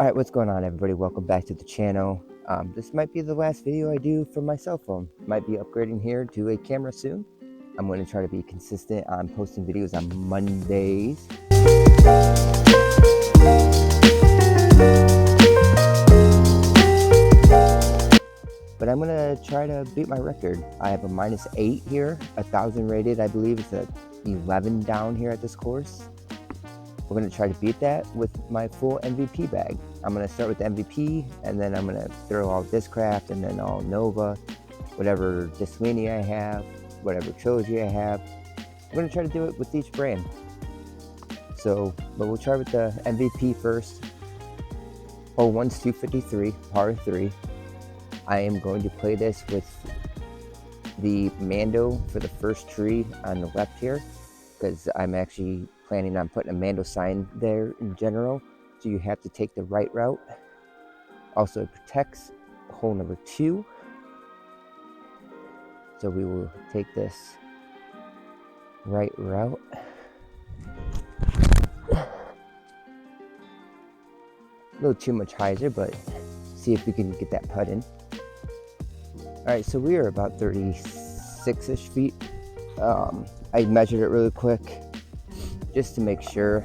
Alright, what's going on, everybody? Welcome back to the channel. This might be the last video I do from my cell phone. Might be upgrading here to a camera soon. I'm going to try to be consistent on posting videos on Mondays. But I'm going to try to beat my record. I have a -8 here, 1,000 rated, I believe. It's at 11 down here at this course. We're going to try to beat that with my full MVP bag. I'm going to start with the MVP, and then I'm going to throw all Discraft, and then all Nova, whatever Disclini I have, whatever Trilogy I have. I'm going to try to do it with each brand. But we'll try with the MVP first. Hole 1's 253, par 3. I am going to play this with the Mando for the first tree on the left here, because I'm actually planning on putting a Mando sign there in general, so you have to take the right route. Also, it protects hole number 2, so we will take this right route. A little too much hyzer, but see if we can get that putt in. Alright, so we are about 36-ish feet. I measured it really quick just to make sure.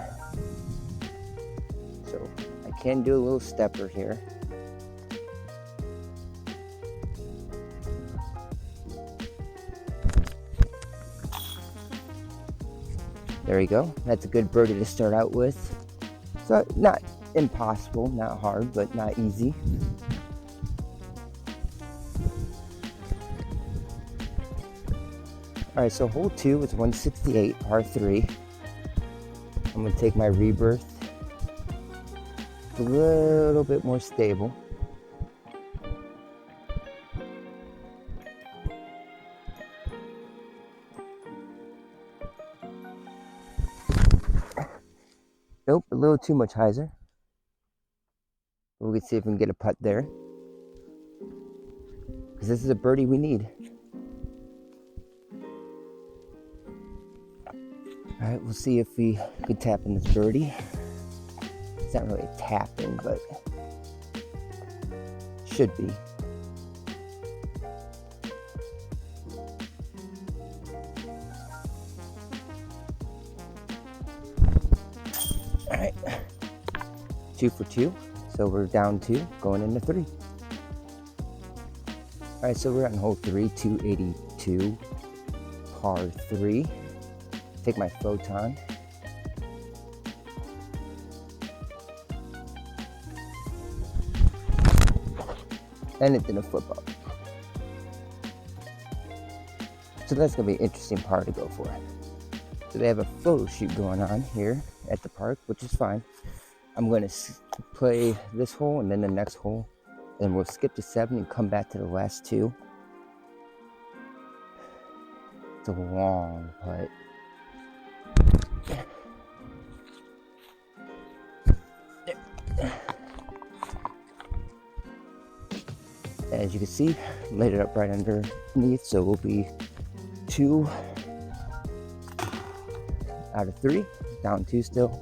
So I can do a little stepper here. There you go. That's a good birdie to start out with. So not impossible, not hard, but not easy. Alright, so hole 2 is 168, par 3. I'm going to take my Rebirth. It's a little bit more stable. Nope, a little too much hyzer. We can see if we can get a putt there, because this is a birdie we need. Alright, we'll see if we could tap in this birdie. It's not really a tap in, but should be. Alright, 2 for 2. So we're down 2, going into 3. Alright, so we're on hole 3, 282, par 3. Take my Photon. And it didn't flip up. So that's going to be an interesting par to go for. So they have a photo shoot going on here at the park, which is fine. I'm going to play this hole and then the next hole. And we'll skip to 7 and come back to the last 2. It's a long putt. As you can see, laid it up right underneath, so we'll be 2 out of 3, down 2 still.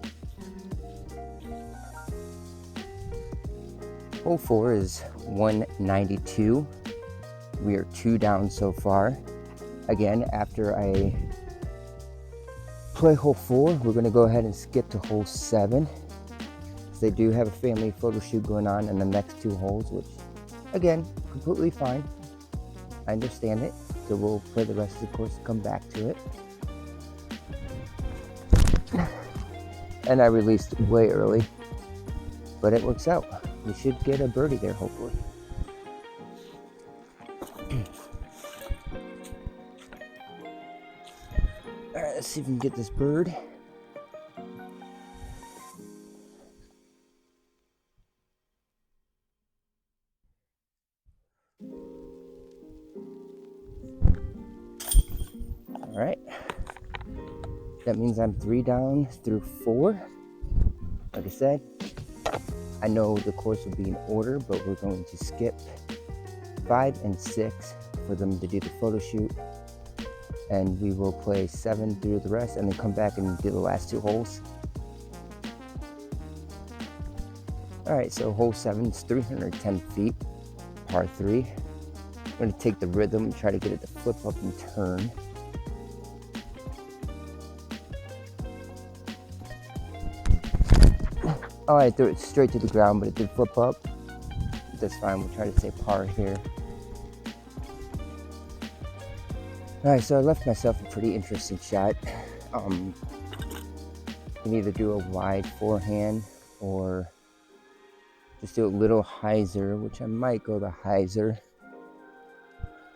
Hole 4 is 192. We are 2 down so far. Again, after I play hole 4, we're going to go ahead and skip to hole 7. They do have a family photo shoot going on in the next 2 holes, which, again, completely fine. I understand it. So we'll play the rest of the course and come back to it. And I released way early, but it works out. We should get a birdie there, hopefully. Alright, let's see if we can get this bird. Alright. That means I'm 3 down through 4. Like I said, I know the course will be in order, but we're going to skip 5 and 6 for them to do the photo shoot. And we will play 7 through the rest and then come back and do the last 2 holes. All right, so hole 7 is 310 feet, par 3. I'm going to take the rhythm and try to get it to flip up and turn. Oh, I threw it straight to the ground, but it did flip up. That's fine. We'll try to say par here. All right, so I left myself a pretty interesting shot. You can either do a wide forehand or just do a little hyzer, which I might go the hyzer.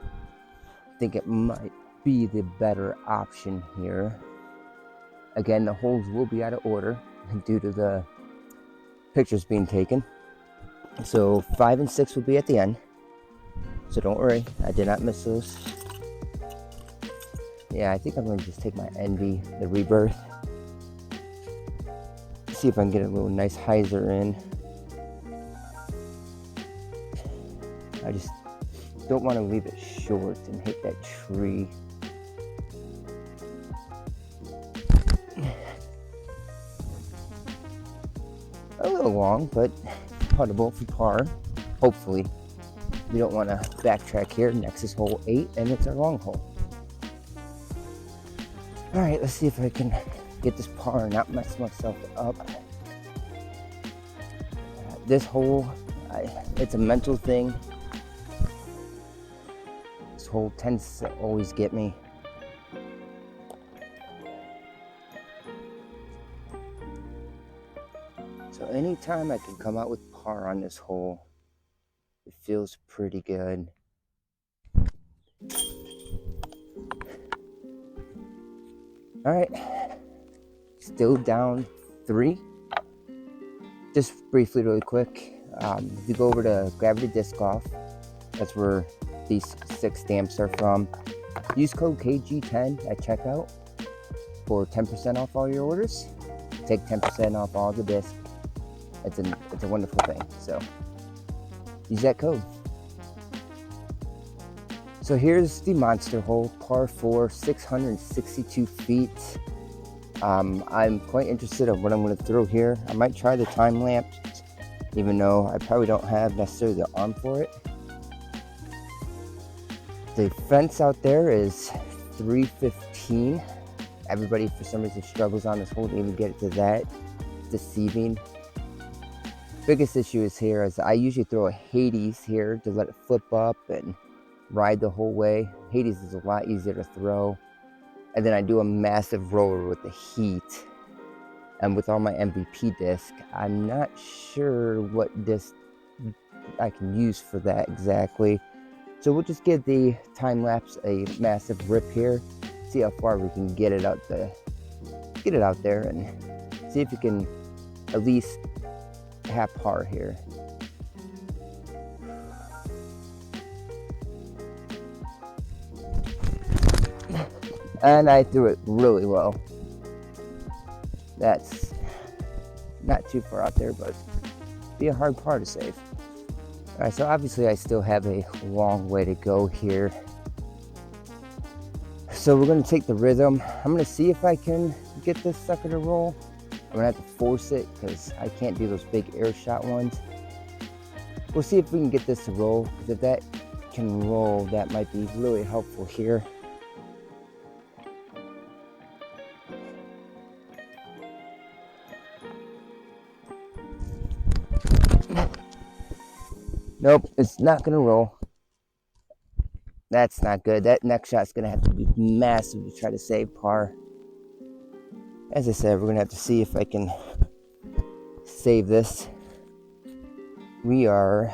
I think it might be the better option here. Again, the holes will be out of order due to the pictures being taken. So 5 and 6 will be at the end. So don't worry, I did not miss those. Yeah, I think I'm going to just take my Envy, the Rebirth. See if I can get a little nice hyzer in. I just don't want to leave it short and hit that tree. A little long, but puttable for par, hopefully. We don't want to backtrack here. Next is hole 8, and it's our long hole. All right, let's see if I can get this par and not mess myself up. This hole, it's a mental thing. This hole tends to always get me. So anytime I can come out with par on this hole, it feels pretty good. All right, still down 3. Just briefly, really quick, if you go over to Gravity Disc Golf, that's where these 6 stamps are from. Use code KG10 at checkout for 10% off all your orders. Take 10% off all the discs. It's a wonderful thing. So use that code. So here's the monster hole, par 4, 662 feet. I'm quite interested in what I'm going to throw here. I might try the time lapse, even though I probably don't have necessarily the arm for it. The fence out there is 315. Everybody for some reason struggles on this hole to even get it to that. It's deceiving. Biggest issue is here is I usually throw a Hades here to let it flip up and ride the whole way. Hades is a lot easier to throw. And then I do a massive roller with the heat. And with all my MVP disc, I'm not sure what disc I can use for that exactly. So we'll just give the time lapse a massive rip here. See how far we can get it out there and see if we can at least have par here. And I threw it really low. That's not too far out there, but be a hard par to save. All right, so obviously I still have a long way to go here. So we're gonna take the rhythm. I'm gonna see if I can get this sucker to roll. I'm gonna have to force it because I can't do those big air shot ones. We'll see if we can get this to roll, because if that can roll, that might be really helpful here. Nope, it's not gonna roll. That's not good. That next shot's gonna have to be massive to try to save par. As I said, we're gonna have to see if I can save this. We are,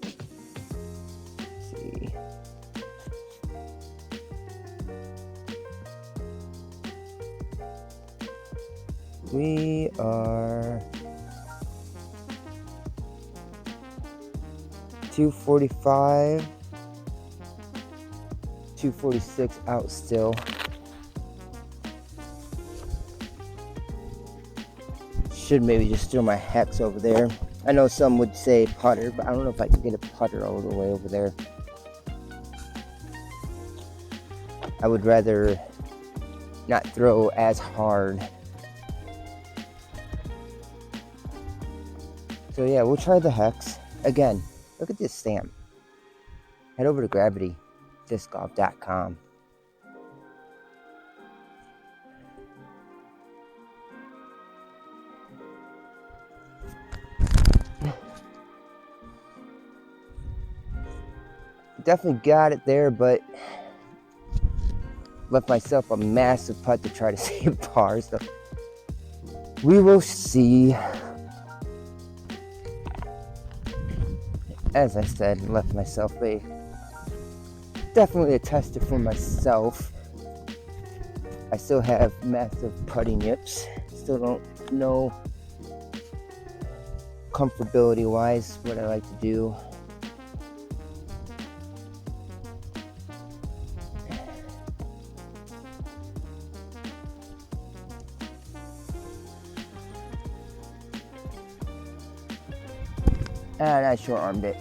let's see. We are 245, 246 out still. Should maybe just throw my hex over there. I know some would say putter, but I don't know if I can get a putter all the way over there. I would rather not throw as hard. So yeah, we'll try the Hex. Again, look at this stamp. Head over to gravitydiscgolf.com. Definitely got it there, but left myself a massive putt to try to save par. So we will see. As I said, left myself definitely a tester for myself. I still have massive putting yips. Still don't know comfortability wise what I like to do. And I short armed it.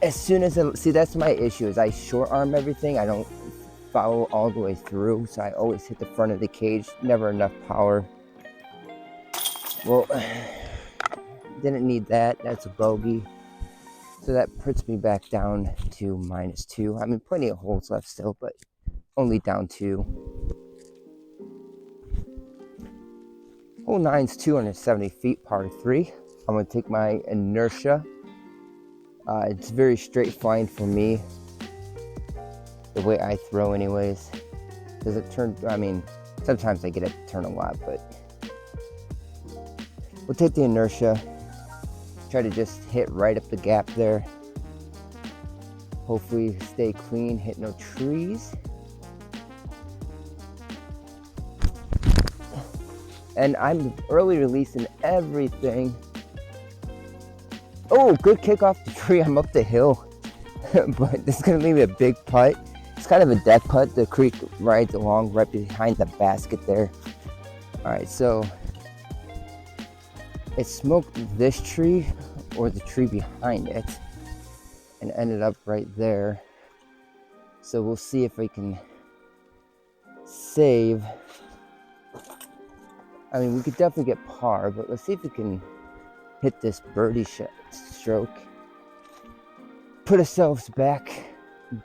As soon as see, that's my issue, is I short arm everything. I don't follow all the way through, so I always hit the front of the cage. Never enough power. Well, didn't need that. That's a bogey. So that puts me back down to -2. I mean, plenty of holes left still, but only down 2. Hole 9's 270 feet, par 3. I'm going to take my inertia. It's very straight fine for me, the way I throw anyways. Does it turn? I mean, sometimes I get it to turn a lot, but we'll take the inertia. Try to just hit right up the gap there. Hopefully stay clean, hit no trees. And I'm early releasing everything. Oh, good kick off the tree. I'm up the hill. But this is going to leave me a big putt. It's kind of a death putt. The creek rides along right behind the basket there. Alright, so it smoked this tree or the tree behind it and ended up right there. So we'll see if we can save. I mean, we could definitely get par, but let's see if we can hit this birdie stroke. Put ourselves back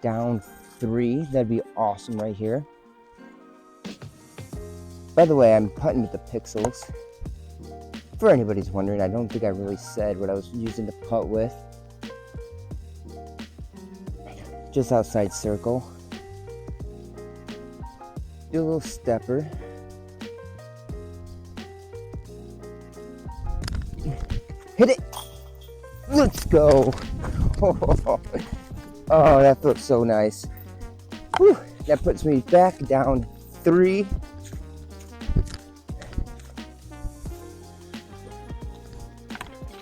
down 3. That'd be awesome right here. By the way, I'm putting with the Pixels. For anybody's wondering, I don't think I really said what I was using to putt with. Just outside circle. Do a little stepper. Hit it! Let's go! Oh, that feels so nice. Whew. That puts me back down 3.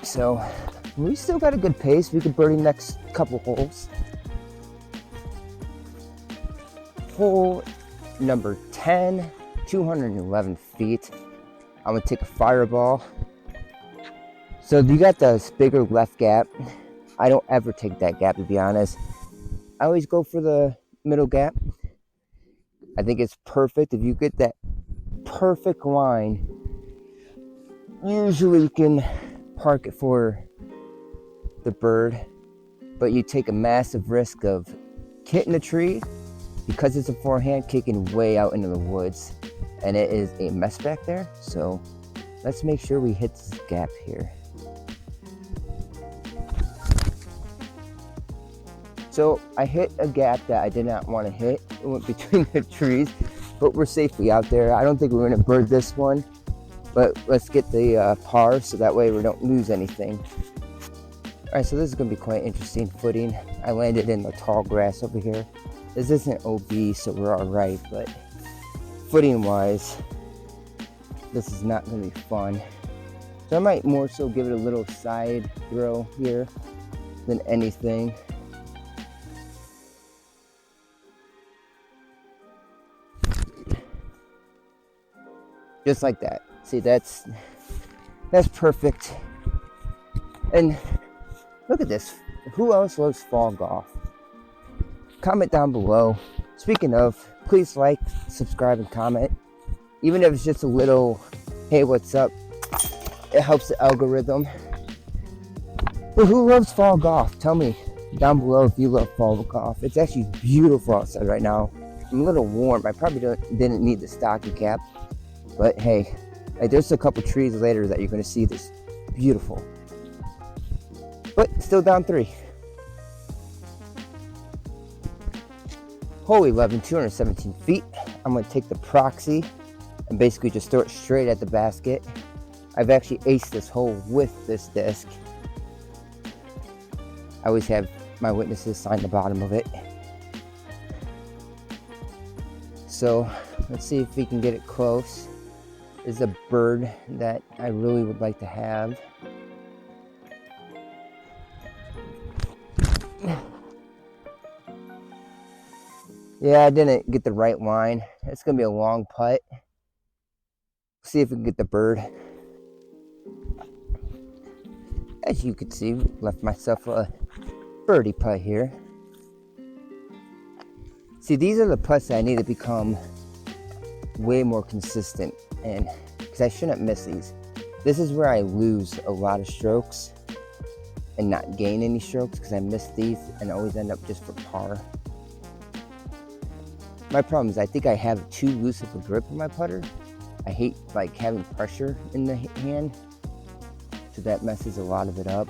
So, we still got a good pace. We could birdie next couple holes. Hole number 10, 211 feet. I'm gonna take a fireball. So you got this bigger left gap. I don't ever take that gap, to be honest. I always go for the middle gap. I think it's perfect. If you get that perfect line, usually you can park it for the bird, but you take a massive risk of hitting the tree because it's a forehand, kicking way out into the woods, and it is a mess back there. So let's make sure we hit this gap here. So I hit a gap that I did not want to hit. It went between the trees, but we're safely out there. I don't think we're going to bird this one, but let's get the par so that way we don't lose anything. All right, so this is going to be quite interesting footing. I landed in the tall grass over here. This isn't OB, so we're all right, but footing wise, this is not going to be fun. So I might more so give it a little side throw here than anything. Just like that. See, that's perfect. And look at this. Who else loves fall golf? Comment down below. Speaking of, please like, subscribe, and comment. Even if it's just a little, hey, what's up? It helps the algorithm. But who loves fall golf? Tell me down below if you love fall golf. It's actually beautiful outside right now. I'm a little warm. I probably didn't need the stocking cap, but hey, like there's a couple trees later that you're gonna see this beautiful. But still down 3. Hole 11, 217 feet. I'm gonna take the proxy and basically just throw it straight at the basket. I've actually aced this hole with this disc. I always have my witnesses sign the bottom of it. So let's see if we can get it close. There's a bird that I really would like to have. Yeah, I didn't get the right line. It's gonna be a long putt. See if we can get the bird. As you can see, left myself a birdie putt here. See, these are the putts that I need to become way more consistent in, because I shouldn't miss these. This is where I lose a lot of strokes and not gain any strokes, because I miss these and always end up just for par. My problem is I think I have too loose of a grip on my putter. I hate like having pressure in the hand, so that messes a lot of it up.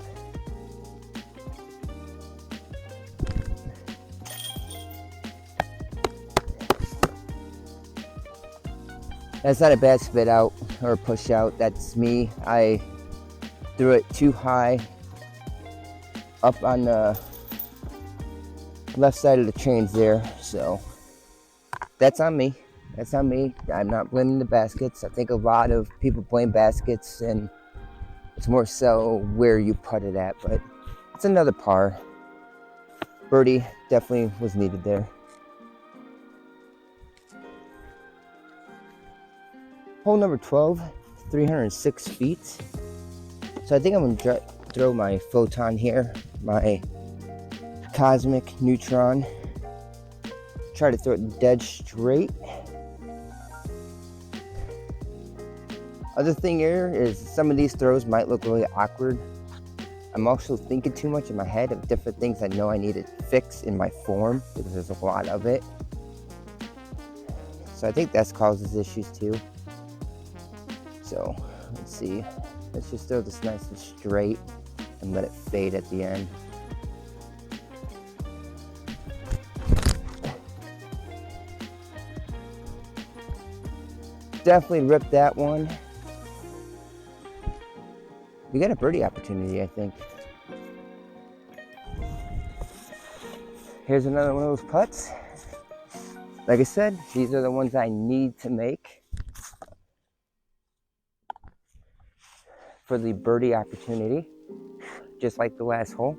That's not a bad spit out or push out. That's me. I threw it too high up on the left side of the chains there. So that's on me. That's on me. I'm not blaming the baskets. I think a lot of people blame baskets, and it's more so where you put it at. But it's another par. Birdie definitely was needed there. Hole number 12, 306 feet. So I think I'm gonna throw my photon here, my cosmic neutron. Try to throw it dead straight. Other thing here is some of these throws might look really awkward. I'm also thinking too much in my head of different things I know I need to fix in my form, because there's a lot of it. So I think that causes issues too. So let's see, let's just throw this nice and straight and let it fade at the end. Definitely ripped that one. We got a birdie opportunity, I think. Here's another one of those putts. Like I said, these are the ones I need to make for the birdie opportunity, just like the last hole.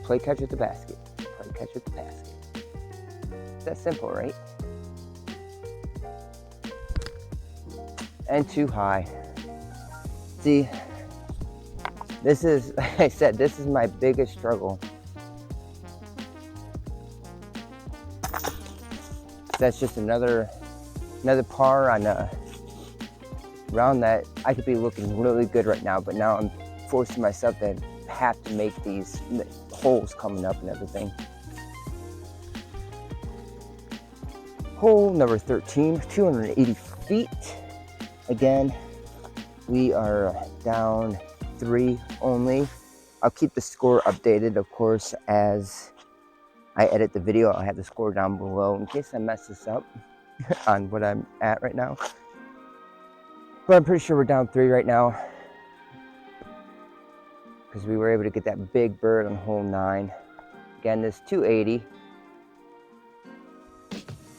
Play catch with the basket. Play catch with the basket. That's simple, right? And too high. See, this is, like I said, this is my biggest struggle. That's just another par on a round that I could be looking really good right now, but now I'm forcing myself to have to make these holes coming up and everything. Hole number 13, 280 feet. Again, we are down 3 only. I'll keep the score updated, of course, as I edit the video. I'll have the score down below in case I mess this up on what I'm at right now. But I'm pretty sure we're down 3 right now, because we were able to get that big bird on hole 9. Again, this 280.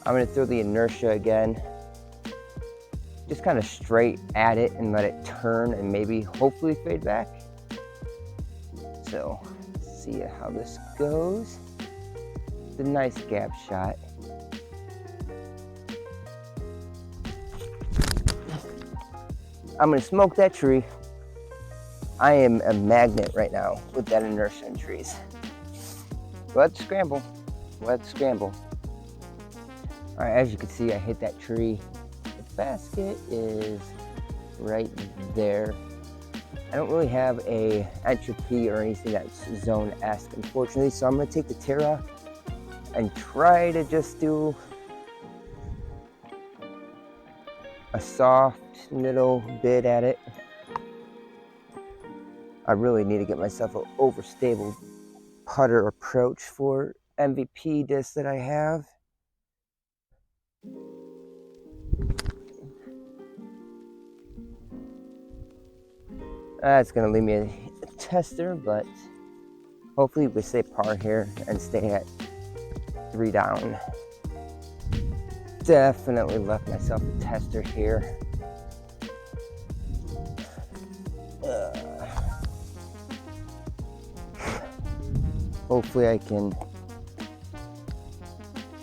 I'm going to throw the inertia again. Just kind of straight at it and let it turn and maybe hopefully fade back. So, let's see how this goes. It's a nice gap shot. I'm going to smoke that tree. I am a magnet right now with that inertia in trees. Let's scramble. Let's scramble. All right, as you can see, I hit that tree. The basket is right there. I don't really have a entropy or anything that's zone-esque, unfortunately, so I'm gonna take the Terra and try to just do a soft little bit at it. I really need to get myself an overstable putter approach for MVP disc that I have. It's gonna leave me a tester, but hopefully we stay par here and stay at 3 down. Definitely left myself a tester here. Hopefully I can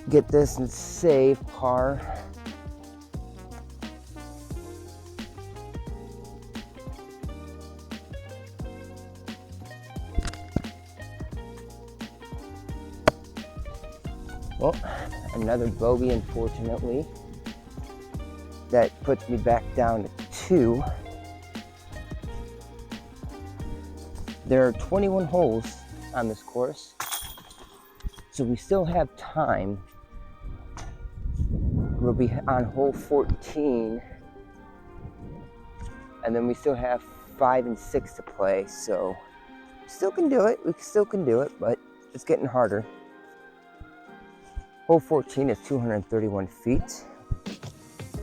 get this and save par. Well, another bogey, unfortunately. That puts me back down to 2. There are 21 holes on this course, so we still have time. We'll be on hole 14, and then we still have 5 and 6 to play, so still can do it. We still can do it, but it's getting harder. Hole 14 is 231 feet.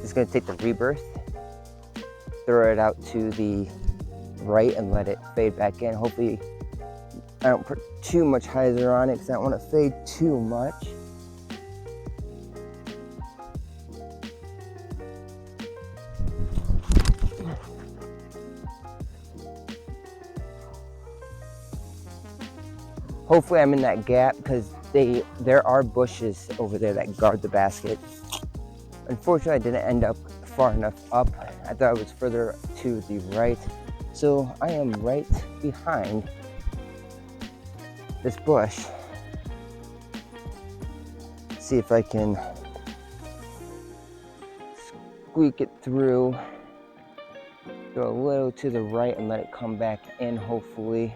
Just gonna take the rebirth, throw it out to the right and let it fade back in. Hopefully I don't put too much hyzer on it because I don't want to fade too much. Hopefully I'm in that gap because there are bushes over there that guard the basket. Unfortunately, I didn't end up far enough up. I thought it was further to the right. So I am right behind this bush. See if I can squeak it through. Go a little to the right and let it come back in, hopefully.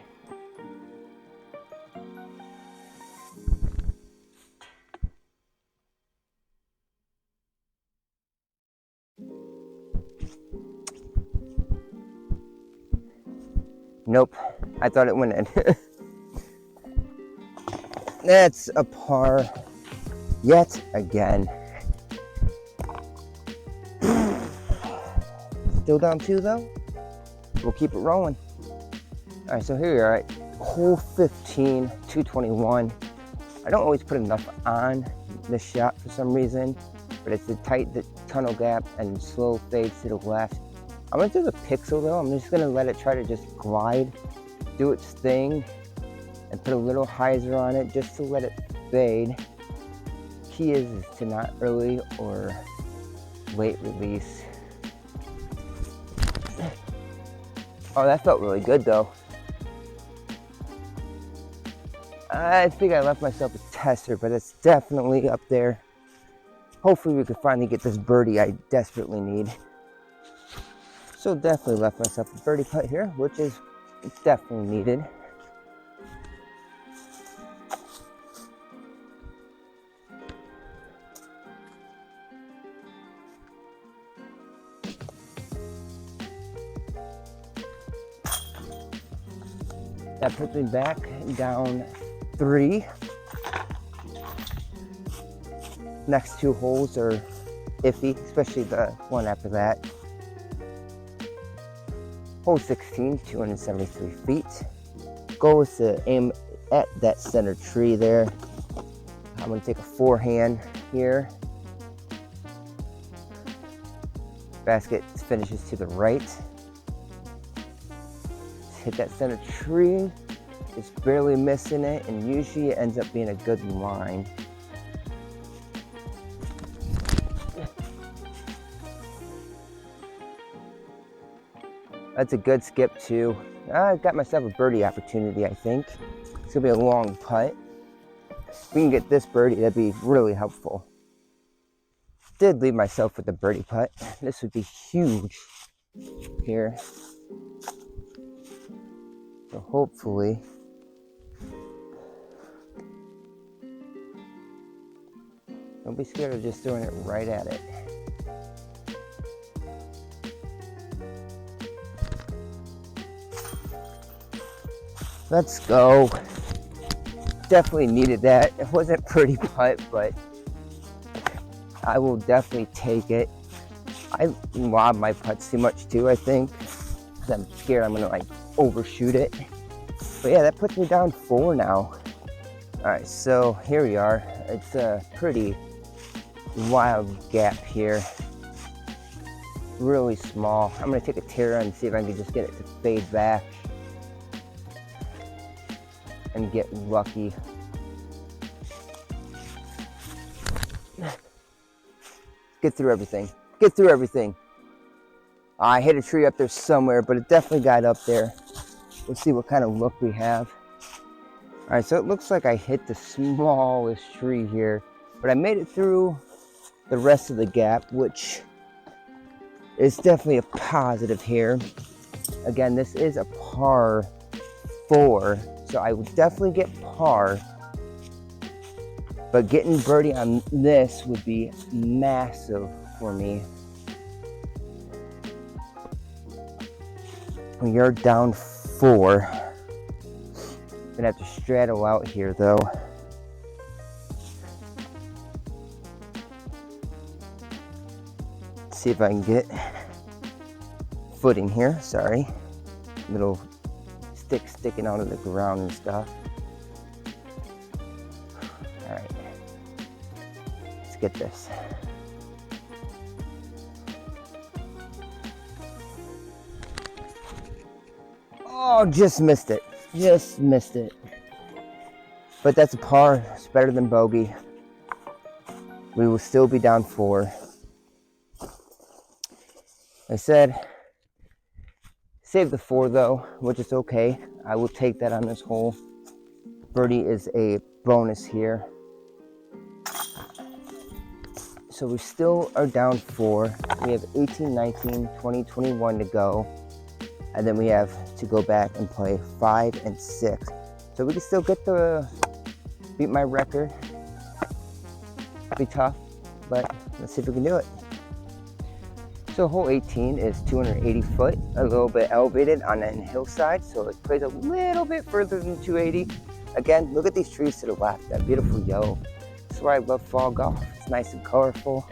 Nope, I thought it went in. That's a par yet again. Still down 2 though. We'll keep it rolling. All right, so here we are at hole 15, 221. I don't always put enough on this shot for some reason, but it's a tight tunnel gap and slow fades to the left. I'm gonna do the pixel though. I'm just gonna let it try to just glide, do its thing, and put a little hyzer on it just to let it fade. Key is to not early or late release. Oh, that felt really good though. I think I left myself a tester, but it's definitely up there. Hopefully we can finally get this birdie I desperately need. So definitely left myself a birdie putt here, which is definitely needed. That puts me back down 3. Next 2 holes are iffy, especially the one after that. Hole 16, 273 feet. Goal is to aim at that center tree there. I'm gonna take a forehand here. Basket finishes to the right. Hit that center tree, just barely missing it, and usually it ends up being a good line. That's a good skip too. I got myself a birdie opportunity, I think. It's gonna be a long putt. If we can get this birdie, that'd be really helpful. Did leave myself with a birdie putt. This would be huge here. So hopefully, don't be scared of just throwing it right at it. Let's go. Definitely needed that. It wasn't pretty putt, but I will definitely take it. I lob my putts too much too, I think, because I'm scared I'm gonna like overshoot it. But yeah, that puts me down 4 now. All right, so here we are. It's a pretty wild gap here. Really small. I'm gonna take a tear and see if I can just get it to fade back and get lucky. Get through everything. Get through everything. I hit a tree up there somewhere, but it definitely got up there. Let's see what kind of look we have. All right, so it looks like I hit the smallest tree here, but I made it through the rest of the gap, which is definitely a positive here. Again, this is a par 4, so I would definitely get par, but getting birdie on this would be massive for me. We are down 4. Gonna have to straddle out here though. See if I can get footing here. Sorry, little stick sticking out of the ground and stuff. All right, let's get this. Oh, just missed it. Just missed it. But that's a par. It's better than bogey. We will still be down 4. I said, save the 4 though, which is okay. I will take that on this hole. Birdie is a bonus here. So we still are down 4. We have 18, 19, 20, 21 to go. And then we have to go back and play 5 and 6. So we can still get beat my record. It'll be tough, but let's see if we can do it. So hole 18 is 280 foot, a little bit elevated on a hillside, so it plays a little bit further than 280. Again, look at these trees to the left, that beautiful yellow. That's why I love fall golf. It's nice and colorful.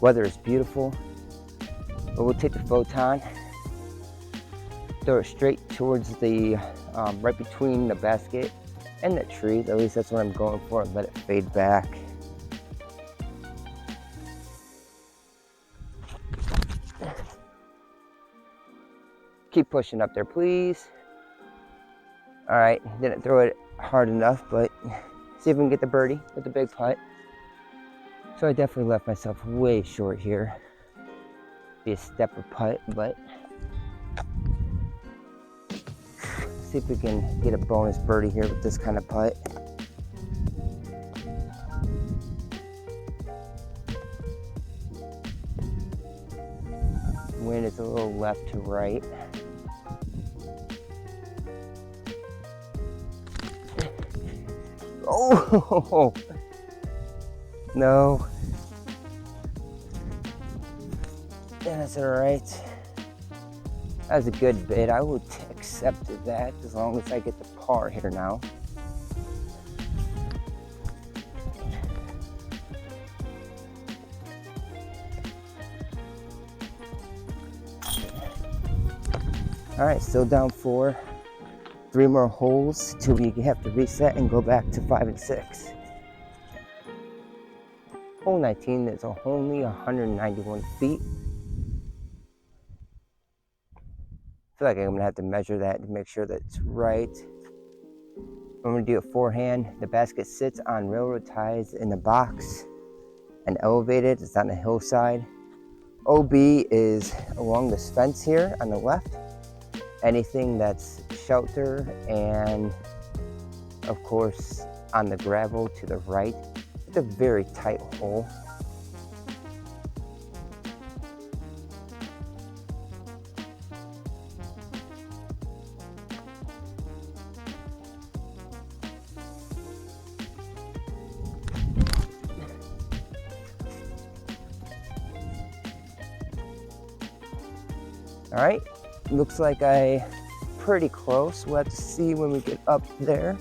Weather is beautiful. But we'll take the photon, throw it straight towards the, right between the basket and the tree. At least that's what I'm going for, and let it fade back. Keep pushing up there, please. All right, didn't throw it hard enough, but see if we can get the birdie with the big putt. So I definitely left myself way short here. Be a stepper putt, but see if we can get a bonus birdie here with this kind of putt. Wind is a little left to right. Oh, no. Yeah, that's all right. That was a good bid. I would accept that as long as I get the par here now. All right, still down 4. 3 more holes till we have to reset and go back to 5 and 6. Hole 19 is only 191 feet. I feel like I'm gonna have to measure that to make sure that it's right. I'm gonna do a forehand. The basket sits on railroad ties in the box and elevated. It's on the hillside. OB is along this fence here on the left. Anything that's shelter, and of course on the gravel to the right. It's a very tight hole. All right, looks like pretty close. We'll have to see when we get up there.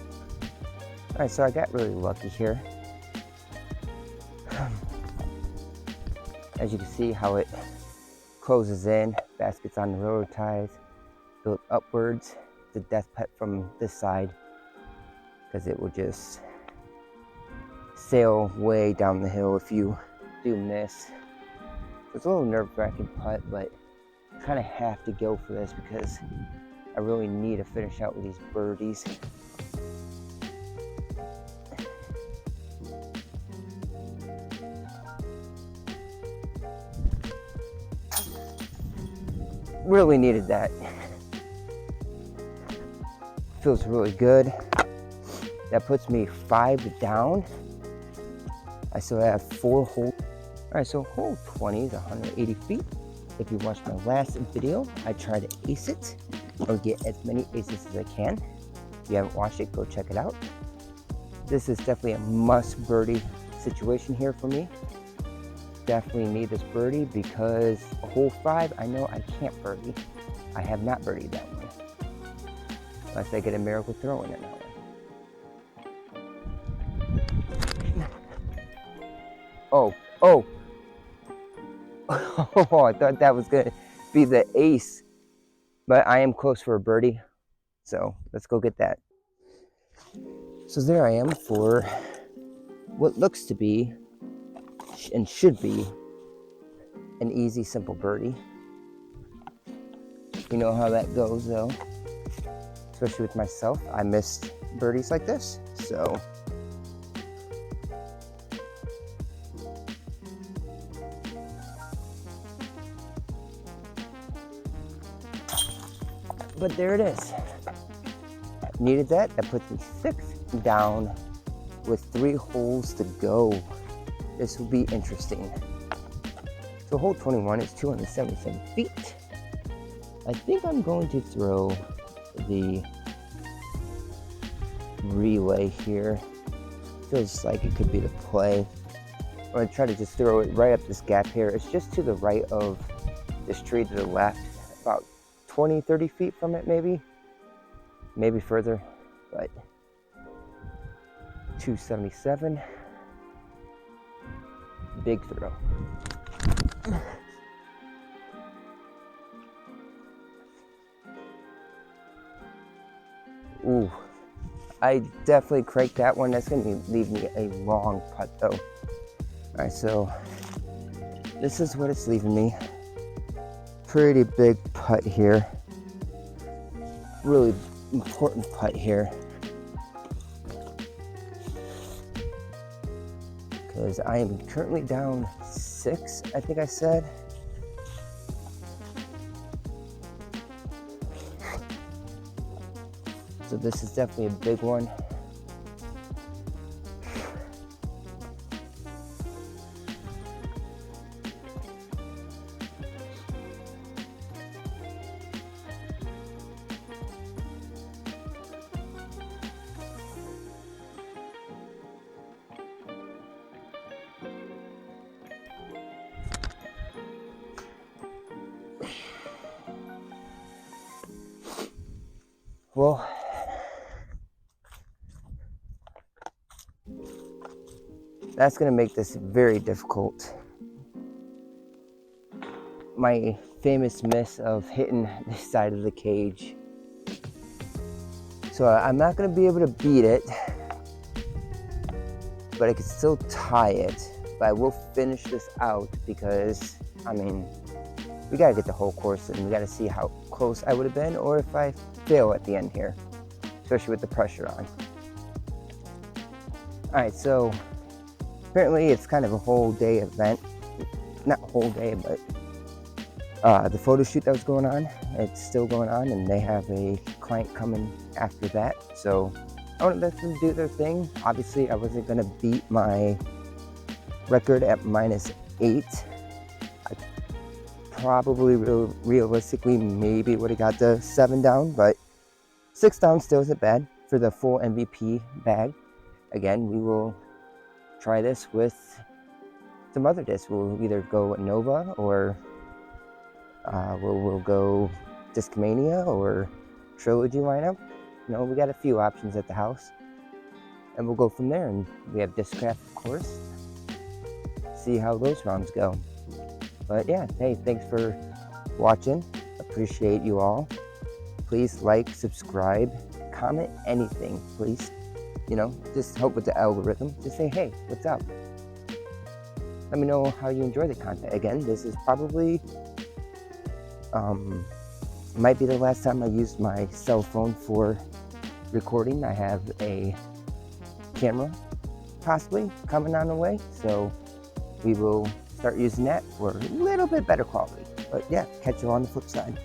All right, so I got really lucky here. As you can see how it closes in, baskets on the railroad ties, built upwards. The death pet from this side, because it will just sail way down the hill if you do miss. It's a little nerve-wracking putt, but I kind of have to go for this because I really need to finish out with these birdies. Really needed that. Feels really good. That puts me 5 down. I still have 4 holes. All right, so hole 20 is 180 feet. If you watched my last video, I try to ace it or get as many aces as I can. If you haven't watched it, go check it out. This is definitely a must birdie situation here for me. Definitely need this birdie because hole 5, I know I can't birdie. I have not birdied that one. Unless I get a miracle throw in it that one. Oh. Oh, I thought that was gonna be the ace, but I am close for a birdie, so let's go get that. So there I am for what looks to be and should be an easy, simple birdie. You know how that goes though, especially with myself. I missed birdies like this, so but there it is. Needed that. That puts me 6 down with 3 holes to go. This will be interesting. So hole 21 is 277 feet. I think I'm going to throw the relay here. Feels like it could be the play. I'm going to try to just throw it right up this gap here. It's just to the right of this tree to the left, about 20, 30 feet from it maybe further, but 277, big throw. Ooh, I definitely cranked that one. That's gonna leave me a long putt though. All right, so this is what it's leaving me. Pretty big putt here. Really important putt here. Because I am currently down 6, I think I said. So this is definitely a big one. Well, that's going to make this very difficult. My famous miss of hitting this side of the cage. So I'm not going to be able to beat it, but I can still tie it. But I will finish this out because, I mean, we got to get the whole course and we got to see how close I would have been or if I fail at the end here, especially with the pressure on. All right, so apparently it's kind of a whole day event. Not a whole day, but the photo shoot that was going on, it's still going on and they have a client coming after that. So I want to let them do their thing. Obviously, I wasn't going to beat my record at -8. I probably realistically maybe would have got the 7 down, but 6 down still isn't bad for the full MVP bag. Again, we will try this with some other discs. We'll either go Nova or we'll go Discmania or Trilogy lineup. You know, we got a few options at the house, and we'll go from there. And we have Discraft, of course. See how those rounds go. But yeah, hey, thanks for watching. Appreciate you all. Please like, subscribe, comment anything, please. You know, just help with the algorithm. Just say, hey, what's up? Let me know how you enjoy the content. Again, this is probably might be the last time I used my cell phone for recording. I have a camera possibly coming on the way, so we will start using that for a little bit better quality. But yeah, catch you on the flip side.